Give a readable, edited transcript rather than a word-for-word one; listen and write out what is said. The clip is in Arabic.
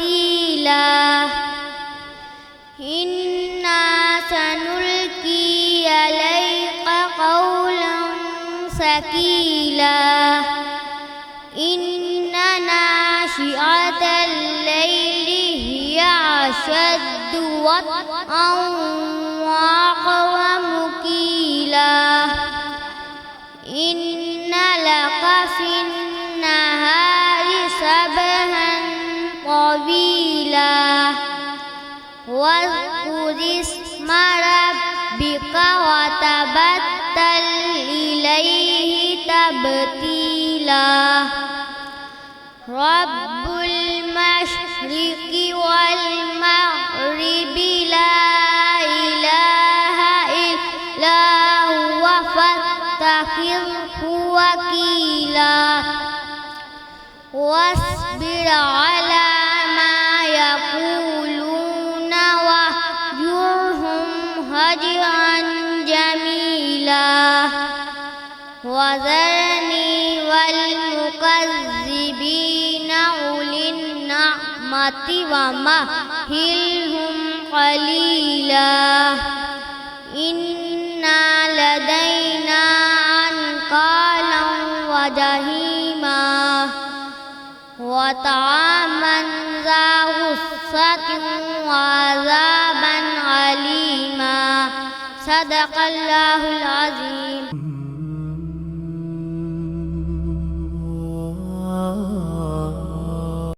تبتيلا إنا سنلقي عليك قولا ثقيلا إن ناشئة الليل هي أشد وطئا وأقوم قيلا إن لك في النهار سبحا طويلا واذكر اسم ربك وتبتل إليه تبتيلا رب المشرق والمغرب لا إله إلا هو فاتخذه وكيلا واصبر على ما يقولون واهجرهم هجرا جميلا وذرني والمكذبين أولي النعمة ومهلهم قليلا إن لدينا أنكالا وجحيما وطعاما ذا غصة وعذابا أليما صدق الله العظيم.